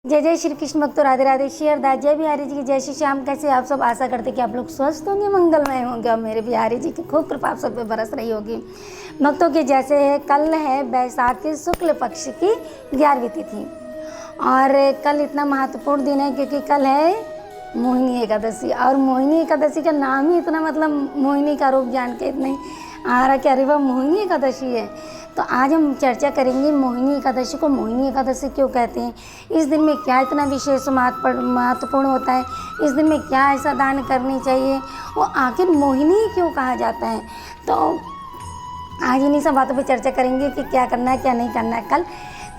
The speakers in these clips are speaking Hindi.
जय जय श्री कृष्ण भक्तों, राधे राधे, श्री अरदास, जय बिहारी जी की जय श्री श्याम। कैसे आप सब? आशा करते कि आप लोग स्वस्थ होंगे, मंगलमय होंगे और मेरे बिहारी जी की खूब कृपा आप सब पे बरस रही होगी। भक्तों के जैसे कल है बैसाखी शुक्ल पक्ष की 11वीं तिथि और कल इतना महत्वपूर्ण दिन है क्योंकि कल है मोहिनी एकादशी। और मोहिनी एकादशी का नाम ही इतना मतलब मोहिनी का रूप जान के इतने आ रहा कि अरे वह मोहिनी एकादशी है। तो आज हम चर्चा करेंगे मोहिनी एकादशी को मोहिनी एकादशी क्यों कहते हैं, इस दिन में क्या इतना विशेष महत्वपूर्ण होता है, इस दिन में क्या ऐसा दान करनी चाहिए और आखिर मोहिनी क्यों कहा जाता है। तो आज इन्हीं सब बातों पे चर्चा करेंगे कि क्या करना है क्या नहीं करना है कल।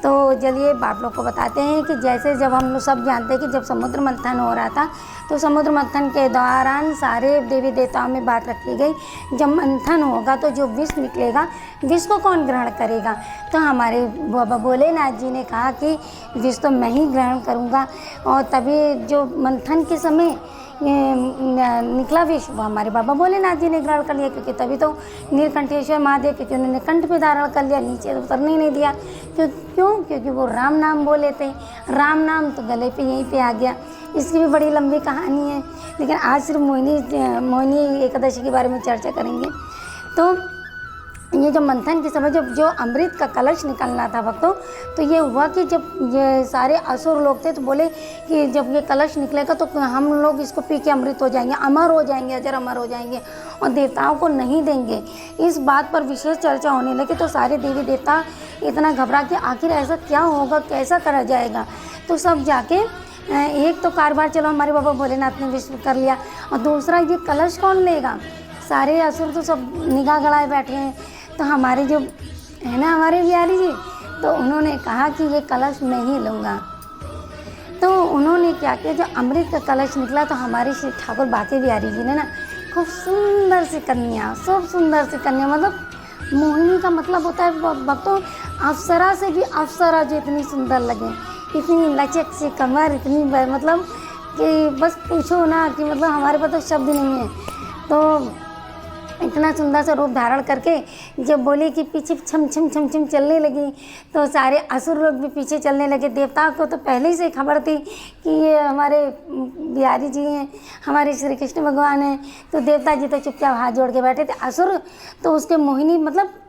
तो चलिए आप लोग को बताते हैं कि जैसे जब हम लोग सब जानते हैं कि जब समुद्र मंथन हो रहा था तो समुद्र मंथन के दौरान सारे देवी देवताओं में बात रखी गई, जब मंथन होगा तो जो विष निकलेगा विष को कौन ग्रहण करेगा। तो हमारे बाबा भोलेनाथ जी ने कहा कि विष तो मैं ही ग्रहण करूँगा। और तभी जो मंथन के समय निकला विष वो हमारे बाबा भोलेनाथ जी ने ग्रहण कर लिया, क्योंकि तभी तो नीलकंठेश्वर महादेव, क्योंकि उन्होंने कंठ पे धारण कर लिया, नीचे उतरने ही नहीं दिया। क्योंकि वो राम नाम बोले थे, राम नाम तो गले पे यहीं पे आ गया। इसकी भी बड़ी लंबी कहानी है, लेकिन आज सिर्फ मोहिनी एकादशी के बारे में चर्चा करेंगे। तो ये जो मंथन के समय जब जो अमृत का कलश निकलना था भक्तों, तो ये हुआ कि जब ये सारे असुर लोग थे तो बोले कि जब ये कलश निकलेगा तो हम लोग इसको पी के अमृत हो जाएंगे, अमर हो जाएंगे, अजर अमर हो जाएंगे और देवताओं को नहीं देंगे। इस बात पर विशेष चर्चा होने लगी तो सारे देवी देवता इतना घबरा कि आखिर ऐसा क्या होगा, कैसा करा जाएगा। तो सब जाके एक तो कारोबार चलो हमारे बाबा भोलेनाथ ने विश्व कर लिया, और दूसरा ये कलश कौन लेगा। सारे असुर तो सब निगाह गड़ाए बैठे हैं। तो हमारे जो है ना हमारे बिहारी जी, तो उन्होंने कहा कि ये कलश मैं ही लूँगा। तो उन्होंने क्या किया, जो अमृत का कलश निकला तो हमारे श्री ठाकुर बाके बिहारी जी ने ना खूब सुंदर सी कन्या, सब सुंदर सी कन्या, मतलब मोहिनी का मतलब होता है भक्तों अप्सरा से भी अप्सरा जो इतनी सुंदर लगे, इतनी लचक सी कमर, इतनी मतलब कि बस पूछो ना कि मतलब हमारे पास तो शब्द नहीं है। तो इतना सुंदर सा रूप धारण करके जब बोली कि पीछे छम छम छम छम चलने लगी तो सारे असुर लोग भी पीछे चलने लगे। देवताओं को तो पहले ही से खबर थी कि ये हमारे बिहारी जी हैं, हमारे श्री कृष्ण भगवान हैं। तो देवता जी तो चुपचाप हाथ जोड़ के बैठे थे। असुर तो उसके मोहिनी मतलब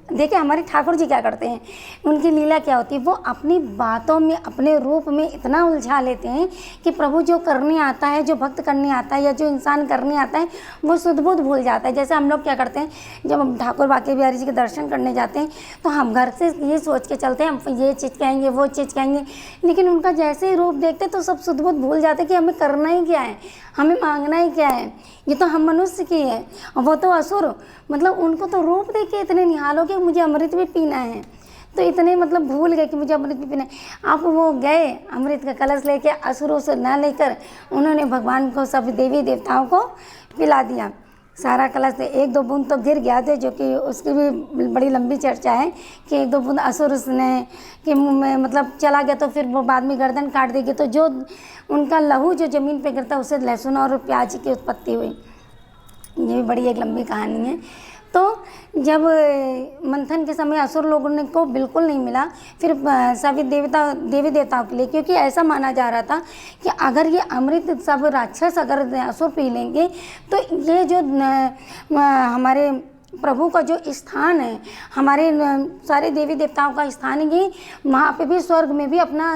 देखिए हमारे ठाकुर जी क्या करते हैं, उनकी लीला क्या होती है, वो अपनी बातों में अपने रूप में इतना उलझा लेते हैं कि प्रभु जो करने आता है, जो भक्त करने आता है या जो इंसान करने आता है वो सुध बुध भूल जाता है। जैसे हम लोग क्या करते हैं, जब हम ठाकुर बाके बिहारी जी के दर्शन करने जाते हैं तो हम घर से ये सोच के चलते हैं हम ये चीज़ कहेंगे वो चीज़ कहेंगे, लेकिन उनका जैसे ही रूप देखते तो सब सुध बुध भूल जाते कि हमें करना ही क्या है, हमें मांगना ही क्या है। ये तो हम मनुष्य की है और वो तो असुर, मतलब उनको तो रूप देख के इतने निहाल हो कि मुझे अमृत भी पीना है, तो इतने मतलब भूल गए कि मुझे अमृत भी पीना है। अब वो गए अमृत का कलश लेके, असुरों से ना लेकर उन्होंने भगवान को सब देवी देवताओं को पिला दिया। सारा कलश से एक दो बूंद तो गिर गया थे, जो कि उसकी भी बड़ी लंबी चर्चा है कि एक दो बूंद असुर ने के मुँह में मतलब चला गया तो फिर वो बाद में गर्दन काट देगी। तो जो उनका लहू जो ज़मीन पे गिरता उससे लहसुन और प्याज की उत्पत्ति हुई। ये भी बड़ी एक लंबी कहानी है। तो जब मंथन के समय असुर लोगों को बिल्कुल नहीं मिला, फिर सभी देवी देवताओं के लिए, क्योंकि ऐसा माना जा रहा था कि अगर ये अमृत सब राक्षस अगर असुर पी लेंगे तो ये जो हमारे प्रभु का जो स्थान है, हमारे सारे देवी देवताओं का स्थान है, ये वहाँ पे भी स्वर्ग में भी अपना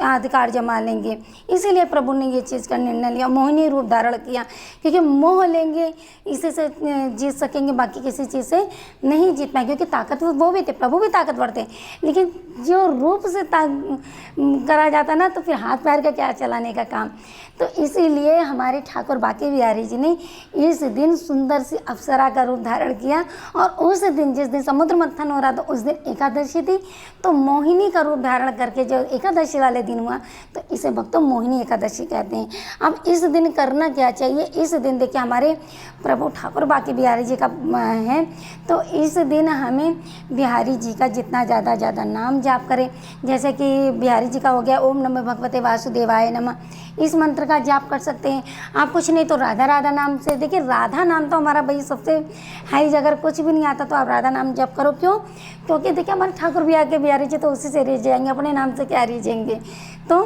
अधिकार जमा लेंगे। इसीलिए प्रभु ने ये चीज़ का निर्णय लिया, मोहिनी रूप धारण किया, क्योंकि मोह लेंगे इसी से जीत सकेंगे, बाकी किसी चीज़ से नहीं जीत पाए। क्योंकि ताकतवर वो भी थे, प्रभु भी ताकतवर थे, लेकिन जो रूप से करा जाता ना तो फिर हाथ पैर का क्या चलाने का काम। तो इसीलिए हमारे ठाकुर बाके बिहारी जी ने इस दिन सुंदर सी अप्सरा का रूप धारण किया। और उस दिन जिस दिन समुद्र मंथन हो रहा था उस दिन एकादशी थी, तो मोहिनी का रूप धारण करके जो एकादशी वाले दिन हुआ तो इसे भक्तों मोहिनी एकादशी कहते हैं। अब इस दिन करना क्या चाहिए, इस दिन देखिए हमारे प्रभु ठाकुर बाके बिहारी जी का है, तो इस दिन हमें बिहारी जी का जितना ज़्यादा नाम जाप करें। जैसे कि बिहारी जी का हो गया ओम नमः भगवते वासुदेवाय नमः, इस मंत्र का जाप कर सकते हैं आप। कुछ नहीं तो राधा राधा नाम से, देखिए राधा नाम तो हमारा भाई सबसे हाई, अगर कुछ भी नहीं आता तो आप राधा नाम जप करो। क्यों? क्योंकि देखिए हमारे ठाकुर बिहारी जी तो उसी से रिझ जाएंगे, अपने नाम से क्या रिझेंगे। तो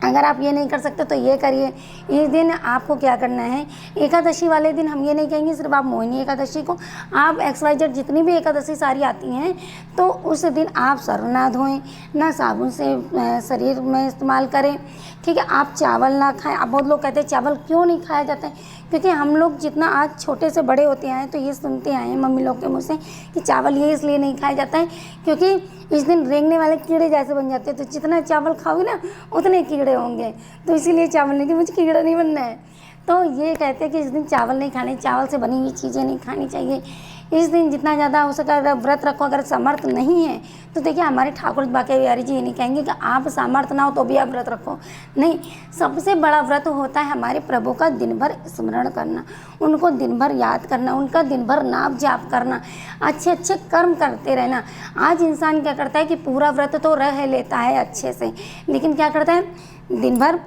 अगर आप ये नहीं कर सकते तो ये करिए। इस दिन आपको क्या करना है, एकादशी वाले दिन हम ये नहीं कहेंगे सिर्फ आप मोहिनी एकादशी को, आप XYZ जितनी भी एकादशी सारी आती हैं तो उस दिन आप सर ना धोएं, ना साबुन से शरीर में इस्तेमाल करें, ठीक है। आप चावल ना खाएं। अब बहुत लोग कहते हैं चावल क्यों नहीं खाया जाता है, क्योंकि हम लोग जितना आज छोटे से बड़े होते आए तो ये सुनते आए हैं मम्मी लोग के मुँह से कि चावल ये इसलिए नहीं खाया जाता है क्योंकि इस दिन रेंगने वाले कीड़े जैसे बन जाते हैं, तो जितना चावल खाओगे ना उतने कीड़े होंगे, तो इसीलिए चावल नहीं कि मुझे कीड़ा नहीं बनना है। तो ये कहते हैं कि इस दिन चावल नहीं खाने, चावल से बनी हुई चीज़ें नहीं खानी चाहिए। इस दिन जितना ज़्यादा हो सके अगर व्रत रखो, अगर समर्थ नहीं है तो देखिए हमारे ठाकुर बाके बिहारी जी ये नहीं कहेंगे कि आप सामर्थ ना हो तो भी आप व्रत रखो, नहीं। सबसे बड़ा व्रत होता है हमारे प्रभु का दिन भर स्मरण करना, उनको दिन भर याद करना, उनका दिन भर नाम जाप करना, अच्छे अच्छे कर्म करते रहना। आज इंसान क्या करता है कि पूरा व्रत तो रह लेता है अच्छे से, लेकिन क्या करता है दिन भर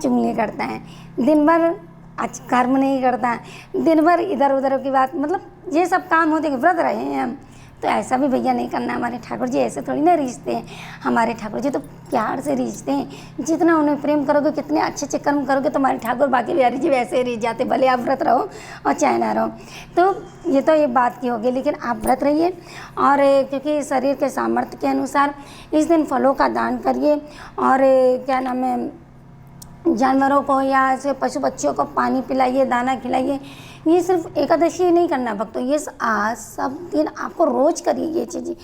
चुगली करता है, दिन भर अच्छा कर्म नहीं करता, दिन भर इधर उधर की बात, मतलब ये सब काम होते हैं। व्रत रहे हैं हम, तो ऐसा भी भैया नहीं करना। हमारे ठाकुर जी ऐसे थोड़ी ना रीझते हैं, हमारे ठाकुर जी तो प्यार से रीझते हैं। जितना उन्हें प्रेम करोगे, कितने अच्छे अच्छे कर्म करोगे, तो हमारे ठाकुर बाकी बिहारी जी वैसे ही रीझ जाते, भले आप व्रत रहो और चाहे ना रहो। तो ये तो एक बात की होगी, लेकिन आप व्रत रहिए और क्योंकि शरीर के सामर्थ्य के अनुसार इस दिन फलों का दान करिए और क्या नाम है जानवरों को या ऐसे पशु पक्षियों को पानी पिलाइए, दाना खिलाइए। ये सिर्फ एकादशी ही नहीं करना भक्तों, ये आज सब दिन आपको रोज़ करिए ये चीज़ें।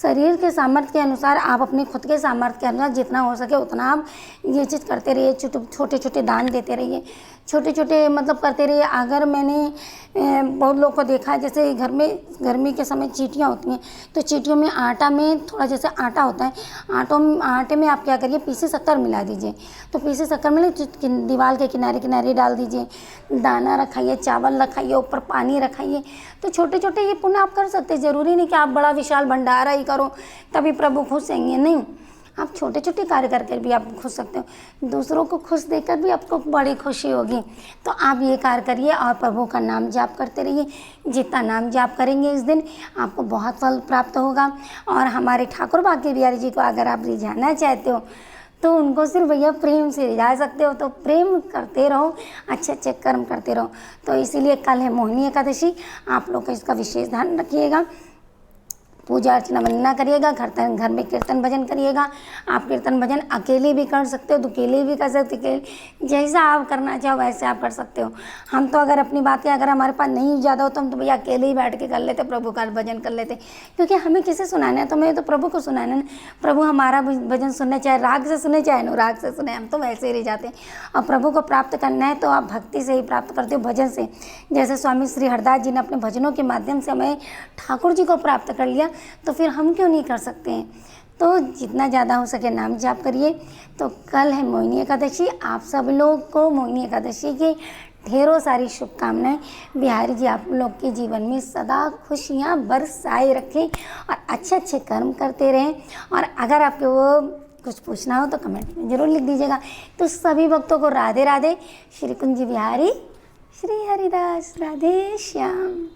शरीर के सामर्थ्य के अनुसार आप अपने खुद के सामर्थ्य के अनुसार जितना हो सके उतना आप ये चीज़ करते रहिए। छोटे छोटे दान देते रहिए, छोटे छोटे मतलब करते रहिए। अगर मैंने बहुत लोग को देखा है, जैसे घर में गर्मी के समय चींटियाँ होती हैं, तो चींटियों में आटा में थोड़ा जैसे आटा होता है, आटे में आप क्या करिए पीसी शक्कर मिला दीजिए। तो पीसी शक्कर में दीवार के किनारे किनारे डाल दीजिए, दाना रखाइए, चावल रखाइए, ऊपर पानी रखाइए। तो छोटे छोटे ये पुण्य आप कर सकते हैं। ज़रूरी नहीं कि आप बड़ा विशाल भंडारा ही करो तभी प्रभु खुश होंगे, नहीं। आप छोटे छोटे कार्य करके भी आप खुश सकते हो, दूसरों को खुश देखकर भी आपको बड़ी खुशी होगी। तो आप ये कार्य करिए और प्रभु का नाम जाप करते रहिए। जितना नाम जाप करेंगे इस दिन आपको बहुत फल प्राप्त होगा। और हमारे ठाकुर बाके बिहारी जी को अगर आप रिझाना चाहते हो तो उनको सिर्फ भैया प्रेम से रिझा सकते हो, तो प्रेम करते रहो, अच्छे अच्छे कर्म करते रहो। तो इसीलिए कल है मोहिनी एकादशी, आप लोग इसका विशेष ध्यान रखिएगा। पूजा अर्चना वंदना करिएगा, घर में कीर्तन भजन करिएगा। आप कीर्तन भजन अकेले भी कर सकते हो, तो अकेले भी कर सकते हो, जैसा आप करना चाहो वैसे आप कर सकते हो। हम तो अगर अपनी बातें अगर हमारे पास नहीं ज़्यादा हो तो हम तो भैया अकेले ही बैठ के कर लेते, प्रभु का भजन कर लेते, क्योंकि हमें किसे सुनाना है, तो हमें तो प्रभु को सुनाना है। प्रभु हमारा भजन सुनने, चाहे राग से सुने चाहे अनुराग से सुने, हम तो वैसे ही रह जाते हैं। और प्रभु को प्राप्त करना है तो आप भक्ति से ही प्राप्त करते हो, भजन से। जैसे स्वामी श्री हरदास जी ने अपने भजनों के माध्यम से हमें ठाकुर जी को प्राप्त कर लिया, तो फिर हम क्यों नहीं कर सकते हैं। तो जितना ज़्यादा हो सके नाम जाप करिए। तो कल है मोहिनी एकादशी, आप सब लोग को मोहिनी एकादशी की ढेरों सारी शुभकामनाएं। बिहारी जी आप लोग के जीवन में सदा खुशियाँ बरसाए रखें और अच्छे अच्छे कर्म करते रहें। और अगर आपको वो कुछ पूछना हो तो कमेंट में ज़रूर लिख दीजिएगा। तो सभी भक्तों को राधे राधे। श्री कुंज बिहारी श्री हरिदास, राधे श्याम।